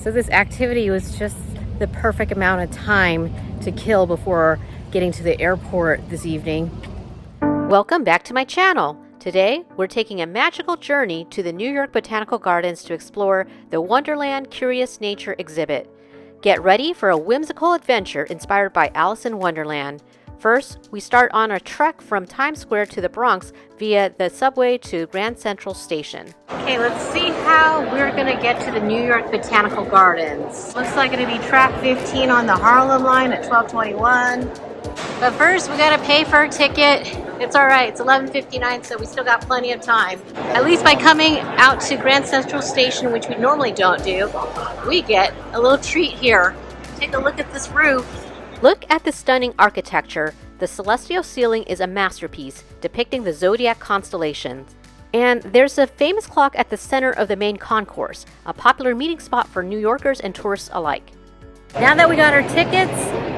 So this activity was just the perfect amount of time to kill before getting to the airport this evening. Welcome back to my channel. Today, we're taking a magical journey to the New York Botanical Gardens to explore the Wonderland Curious Nature exhibit. Get ready for a whimsical adventure inspired by Alice in Wonderland. First, we start on a trek from Times Square to the Bronx via the subway to Grand Central Station. Okay, let's see how we're gonna get to the New York Botanical Gardens. Looks like it'll be track 15 on the Harlem Line at 12:21. But first, we gotta pay for a ticket. It's all right, it's 11:59, so we still got plenty of time. At least by coming out to Grand Central Station, which we normally don't do, we get a little treat here. Take a look at this roof. Look at the stunning architecture. The celestial ceiling is a masterpiece depicting the zodiac constellations. And there's a famous clock at the center of the main concourse, a popular meeting spot for New Yorkers and tourists alike. Now that we got our tickets,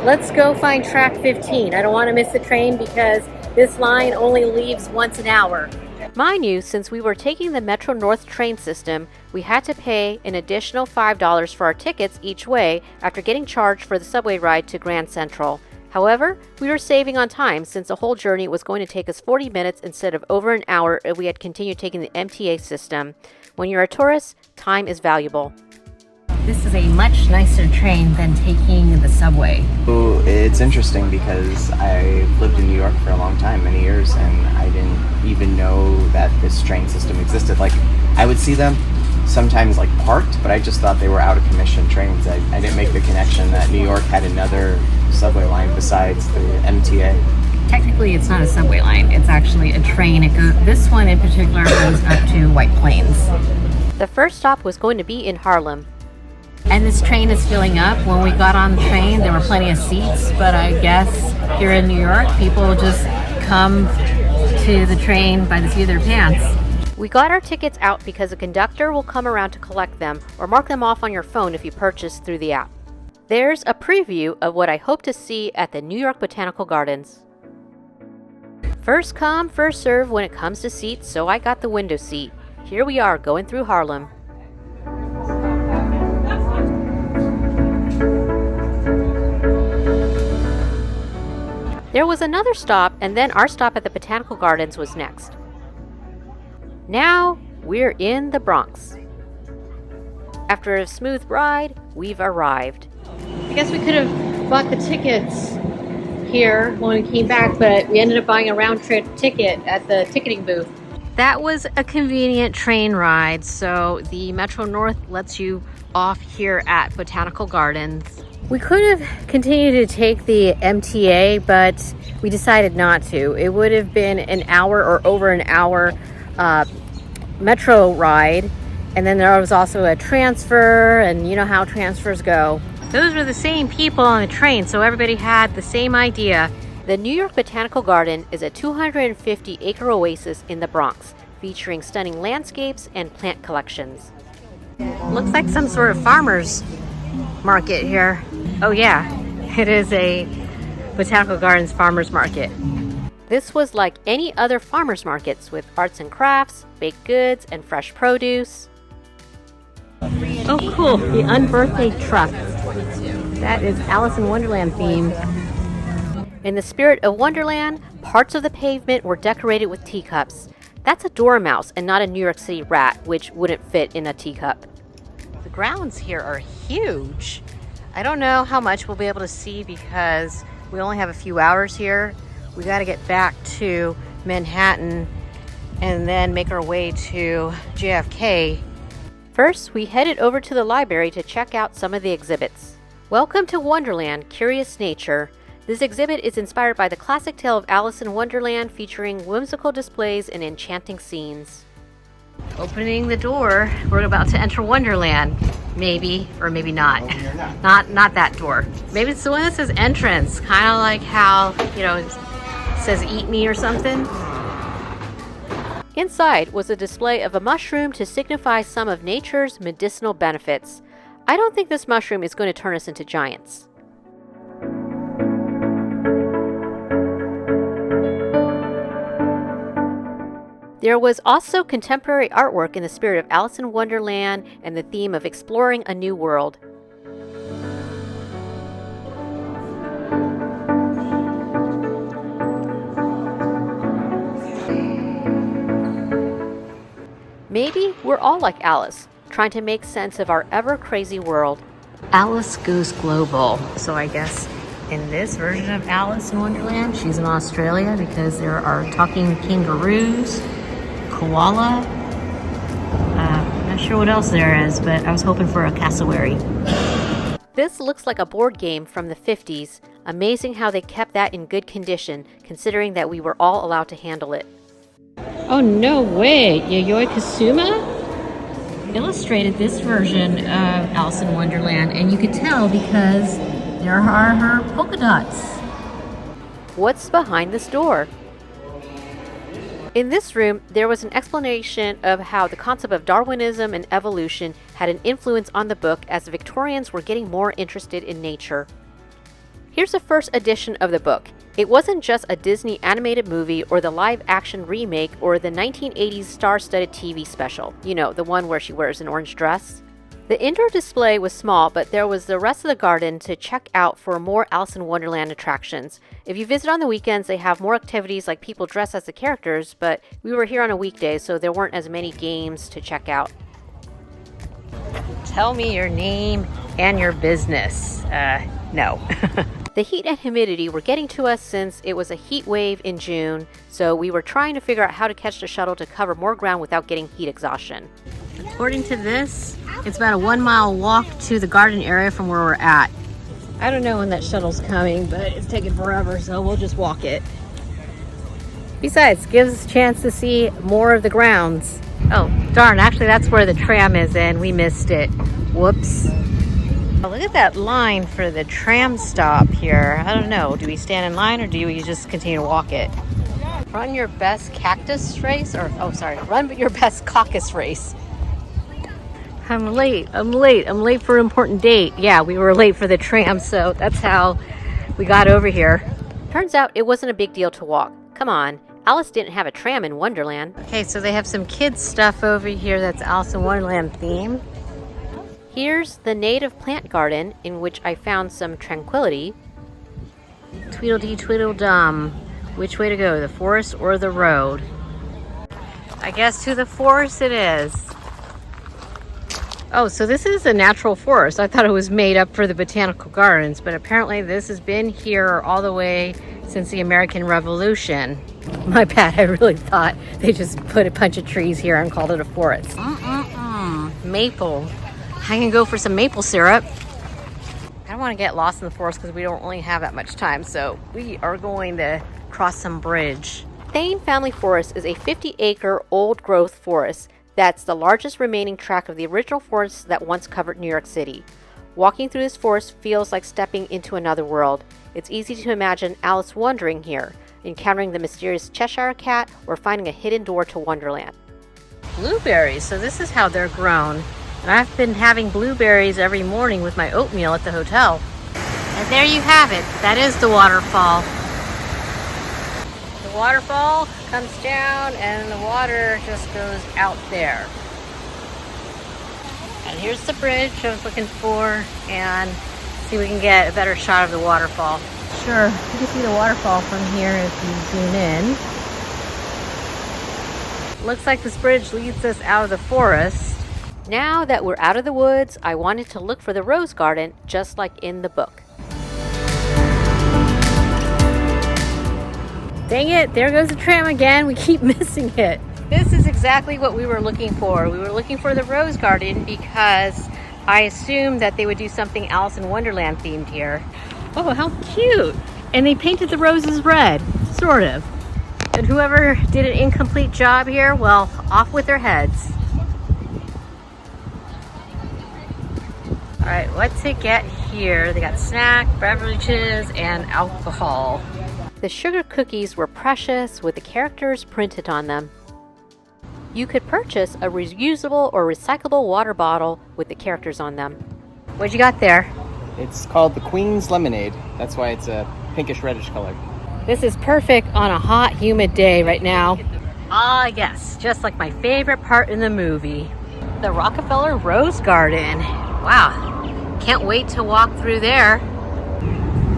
let's go find track 15. I don't want to miss the train because this line only leaves once an hour. Mind you, since we were taking the Metro-North train system, we had to pay an additional $5 for our tickets each way after getting charged for the subway ride to Grand Central. However, we were saving on time since the whole journey was going to take us 40 minutes instead of over an hour if we had continued taking the MTA system. When you're a tourist, time is valuable. This is a much nicer train than taking the subway. Oh, it's interesting because I've lived in New York for a long time, many years, and I didn't even know that this train system existed. Like, I would see them sometimes like parked, but I just thought they were out of commission trains. I didn't make the connection that New York had another subway line besides the MTA. Technically, it's not a subway line. It's actually a train. This one in particular goes up to White Plains. The first stop was going to be in Harlem. And this train is filling up. When we got on the train, there were plenty of seats, but I guess here in New York, people just come to the train by the seat of their pants. We got our tickets out because a conductor will come around to collect them or mark them off on your phone if you purchase through the app. There's a preview of what I hope to see at the New York Botanical Gardens. First come, first serve when it comes to seats, so I got the window seat. Here we are going through Harlem. There was another stop, and then our stop at the Botanical Gardens was next. Now we're in the Bronx. After a smooth ride, we've arrived. I guess we could have bought the tickets here when we came back, but we ended up buying a round trip ticket at the ticketing booth. That was a convenient train ride, so the Metro-North lets you off here at Botanical Gardens. We could have continued to take the MTA, but we decided not to. It would have been an hour or over an hour metro ride, and then there was also a transfer, and you know how transfers go. Those were the same people on the train, so everybody had the same idea. The New York Botanical Garden is a 250-acre oasis in the Bronx, featuring stunning landscapes and plant collections. Looks like some sort of farmer's market here. Oh yeah, it is a Botanical Gardens farmer's market. This was like any other farmer's markets with arts and crafts, baked goods, and fresh produce. Oh cool, the unbirthday truck. That is Alice in Wonderland theme. In the spirit of Wonderland, parts of the pavement were decorated with teacups. That's a dormouse and not a New York City rat, which wouldn't fit in a teacup. The grounds here are huge. I don't know how much we'll be able to see because we only have a few hours here. We got to get back to Manhattan and then make our way to JFK. First, we headed over to the library to check out some of the exhibits. Welcome to Wonderland, Curious Nature. This exhibit is inspired by the classic tale of Alice in Wonderland, featuring whimsical displays and enchanting scenes. Opening the door, we're about to enter Wonderland. Maybe, or maybe not. Not that door. Maybe it's the one that says entrance, kind of like how, it says eat me or something. Inside was a display of a mushroom to signify some of nature's medicinal benefits. I don't think this mushroom is going to turn us into giants. There was also contemporary artwork in the spirit of Alice in Wonderland and the theme of exploring a new world. Maybe we're all like Alice, trying to make sense of our ever-crazy world. Alice goes global. So I guess in this version of Alice in Wonderland, she's in Australia because there are talking kangaroos, koala. Not sure what else there is, but I was hoping for a cassowary. This looks like a board game from the 50s. Amazing how they kept that in good condition, considering that we were all allowed to handle it. Oh, no way! Yayoi Kusuma illustrated this version of Alice in Wonderland, and you could tell because there are her polka dots. What's behind this door? In this room, there was an explanation of how the concept of Darwinism and evolution had an influence on the book as the Victorians were getting more interested in nature. Here's the first edition of the book. It wasn't just a Disney animated movie or the live-action remake or the 1980s star-studded TV special. You know, the one where she wears an orange dress. The indoor display was small, but there was the rest of the garden to check out for more Alice in Wonderland attractions. If you visit on the weekends, they have more activities like people dress as the characters, but we were here on a weekday, so there weren't as many games to check out. Tell me your name and your business. No. The heat and humidity were getting to us since it was a heat wave in June, so we were trying to figure out how to catch the shuttle to cover more ground without getting heat exhaustion. According to this, it's about a 1 mile walk to the garden area from where we're at. I don't know when that shuttle's coming, but it's taking forever, so we'll just walk it. Besides, gives us a chance to see more of the grounds. Oh, darn, actually that's where the tram is and we missed it. Whoops. Oh, look at that line for the tram stop here. I don't know, do we stand in line or do we just continue to walk it? Run your best cactus race, or, oh sorry, run your best caucus race. I'm late for an important date. Yeah, we were late for the tram, so that's how we got over here. Turns out it wasn't a big deal to walk. Come on, Alice didn't have a tram in Wonderland. Okay, so they have some kids stuff over here that's Alice in Wonderland themed. Here's the native plant garden in which I found some tranquility. Tweedledee Tweedledum. Which way to go, the forest or the road? I guess to the forest it is. Oh, so this is a natural forest. I thought it was made up for the Botanical Gardens, but apparently this has been here all the way since the American Revolution. My bad, I really thought they just put a bunch of trees here and called it a forest. Maple. I can go for some maple syrup. I don't want to get lost in the forest because we don't really have that much time, so we are going to cross some bridge. Thain Family Forest is a 50-acre old-growth forest that's the largest remaining tract of the original forest that once covered New York City. Walking through this forest feels like stepping into another world. It's easy to imagine Alice wandering here, encountering the mysterious Cheshire Cat, or finding a hidden door to Wonderland. Blueberries, so this is how they're grown. And I've been having blueberries every morning with my oatmeal at the hotel. And there you have it. That is the waterfall. The waterfall comes down and the water just goes out there. And here's the bridge I was looking for, and see if we can get a better shot of the waterfall. Sure, you can see the waterfall from here if you zoom in. Looks like this bridge leads us out of the forest. Now that we're out of the woods, I wanted to look for the rose garden just like in the book. Dang it, there goes the tram again. We keep missing it. This is exactly what we were looking for. We were looking for the rose garden because I assumed that they would do something Alice in Wonderland themed here. Oh, how cute. And they painted the roses red, sort of. And whoever did an incomplete job here, well, off with their heads. All right, what's it get here? They got snack, beverages, and alcohol. The sugar cookies were precious with the characters printed on them. You could purchase a reusable or recyclable water bottle with the characters on them. What you got there? It's called the Queen's Lemonade. That's why it's a pinkish reddish color. This is perfect on a hot, humid day right now. Ah, yes, just like my favorite part in the movie. The Rockefeller Rose Garden. Wow, can't wait to walk through there.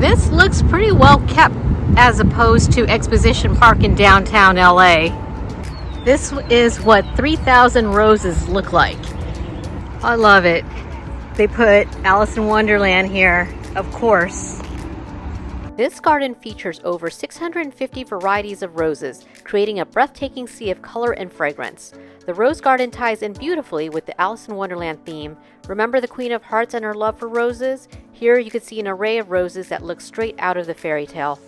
This looks pretty well kept as opposed to Exposition Park in downtown LA. This is what 3,000 roses look like. I love it. They put Alice in Wonderland here, of course. This garden features over 650 varieties of roses, creating a breathtaking sea of color and fragrance. The rose garden ties in beautifully with the Alice in Wonderland theme. Remember the Queen of Hearts and her love for roses? Here you can see an array of roses that look straight out of the fairy tale.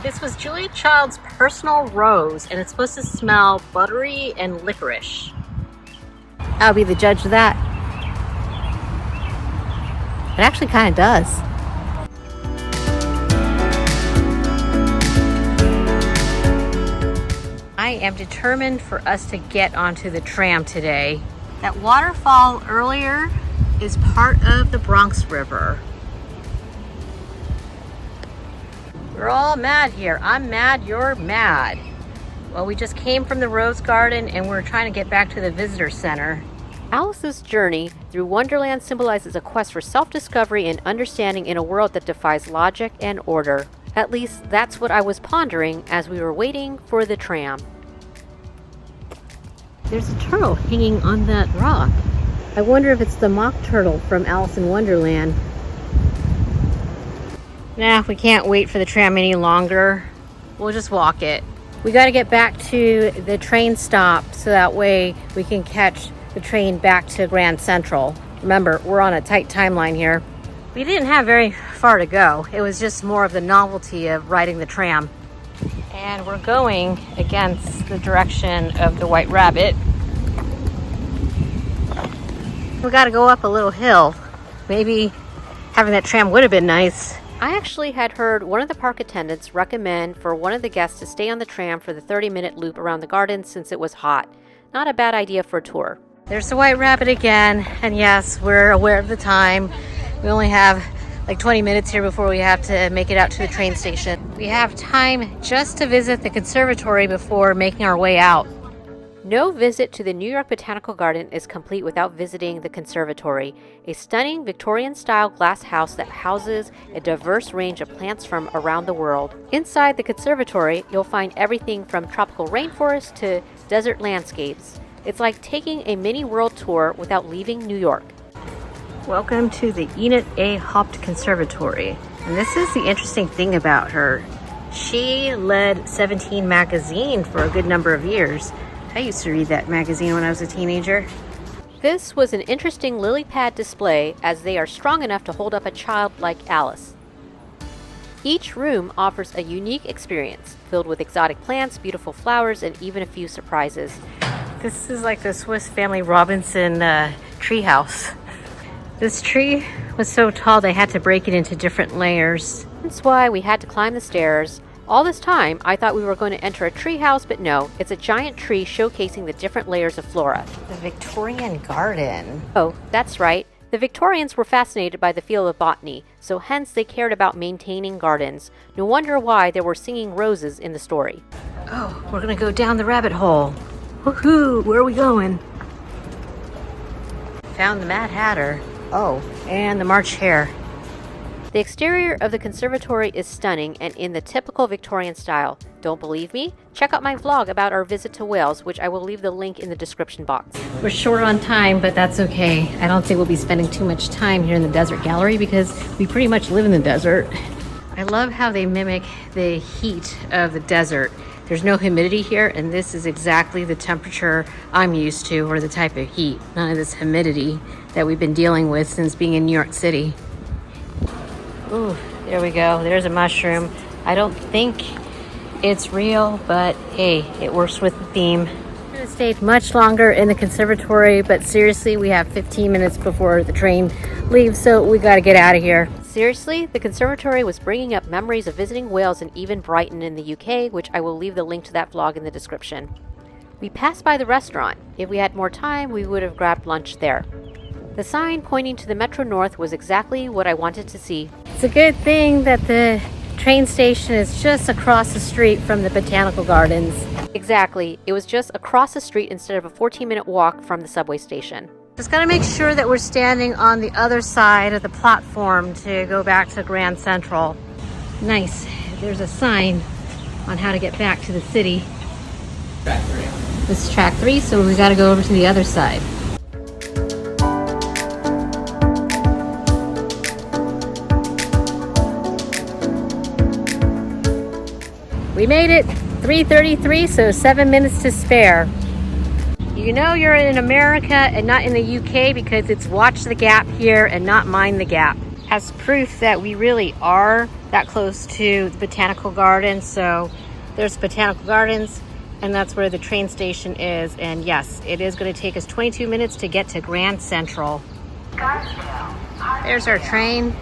This was Julia Child's personal rose, and it's supposed to smell buttery and licorice. I'll be the judge of that. It actually kind of does. I am determined for us to get onto the tram today. That waterfall earlier is part of the Bronx River. We're all mad here. I'm mad, you're mad. Well, we just came from the Rose Garden and we're trying to get back to the visitor center. Alice's journey through Wonderland symbolizes a quest for self-discovery and understanding in a world that defies logic and order. At least that's what I was pondering as we were waiting for the tram. There's a turtle hanging on that rock. I wonder if it's the mock turtle from Alice in Wonderland. Nah, we can't wait for the tram any longer. We'll just walk it. We got to get back to the train stop so that way we can catch the train back to Grand Central. Remember, we're on a tight timeline here. We didn't have very far to go. It was just more of the novelty of riding the tram. And we're going against the direction of the White Rabbit. We got to go up a little hill. Maybe having that tram would have been nice. I actually had heard one of the park attendants recommend for one of the guests to stay on the tram for the 30-minute loop around the garden since it was hot. Not a bad idea for a tour. There's the White Rabbit again, and yes, we're aware of the time. We only have like 20 minutes here before we have to make it out to the train station. We have time just to visit the conservatory before making our way out. No visit to the New York Botanical Garden is complete without visiting the conservatory, a stunning Victorian-style glass house that houses a diverse range of plants from around the world. Inside the conservatory, you'll find everything from tropical rainforests to desert landscapes. It's like taking a mini world tour without leaving New York. Welcome to the Enid A. Haupt Conservatory. And this is the interesting thing about her. She led 17 magazine for a good number of years. I used to read that magazine when I was a teenager. This was an interesting lily pad display as they are strong enough to hold up a child like Alice. Each room offers a unique experience, filled with exotic plants, beautiful flowers, and even a few surprises. This is like the Swiss Family Robinson treehouse. This tree was so tall they had to break it into different layers. That's why we had to climb the stairs. All this time, I thought we were going to enter a tree house, but no, it's a giant tree showcasing the different layers of flora. The Victorian Garden. Oh, that's right. The Victorians were fascinated by the field of botany, so hence they cared about maintaining gardens. No wonder why there were singing roses in the story. Oh, we're going to go down the rabbit hole. Woohoo! Where are we going? Found the Mad Hatter. Oh, and the March Hare. The exterior of the conservatory is stunning and in the typical Victorian style. Don't believe me? Check out my vlog about our visit to Wales, which I will leave the link in the description box. We're short on time, but that's okay. I don't think we'll be spending too much time here in the desert gallery because we pretty much live in the desert. I love how they mimic the heat of the desert. There's no humidity here, and this is exactly the temperature I'm used to, or the type of heat. None of this humidity that we've been dealing with since being in New York City. Ooh, there we go. There's a mushroom. I don't think it's real, but hey, it works with the theme. We're gonna stay much longer in the conservatory, but seriously, we have 15 minutes before the train leaves, so we gotta get out of here. Seriously, the conservatory was bringing up memories of visiting Wales and even Brighton in the UK, which I will leave the link to that vlog in the description. We passed by the restaurant. If we had more time, we would have grabbed lunch there. The sign pointing to the Metro-North was exactly what I wanted to see. It's a good thing that the train station is just across the street from the Botanical Gardens. Exactly. It was just across the street instead of a 14-minute walk from the subway station. Just gotta make sure that we're standing on the other side of the platform to go back to Grand Central. Nice. There's a sign on how to get back to the city. Track 3. This is track 3, so we gotta go over to the other side. We made it, 3:33, so 7 minutes to spare. You know you're in America and not in the UK because it's watch the gap here and not mind the gap. As proof that we really are that close to the Botanical Garden. So there's Botanical Gardens, and that's where the train station is. And yes, it is going to take us 22 minutes to get to Grand Central. There's our train.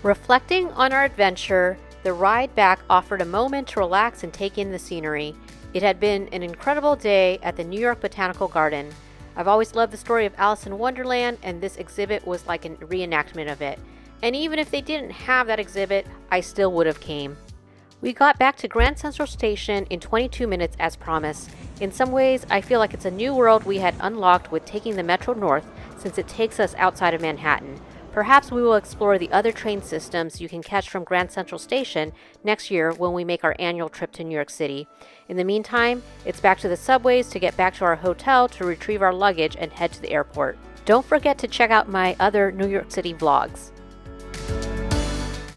Reflecting on our adventure, the ride back offered a moment to relax and take in the scenery. It had been an incredible day at the New York Botanical Garden. I've always loved the story of Alice in Wonderland, and this exhibit was like a reenactment of it. And even if they didn't have that exhibit, I still would have came. We got back to Grand Central Station in 22 minutes as promised. In some ways, I feel like it's a new world we had unlocked with taking the Metro-North, since it takes us outside of Manhattan. Perhaps we will explore the other train systems you can catch from Grand Central Station next year when we make our annual trip to New York City. In the meantime, it's back to the subways to get back to our hotel to retrieve our luggage and head to the airport. Don't forget to check out my other New York City vlogs.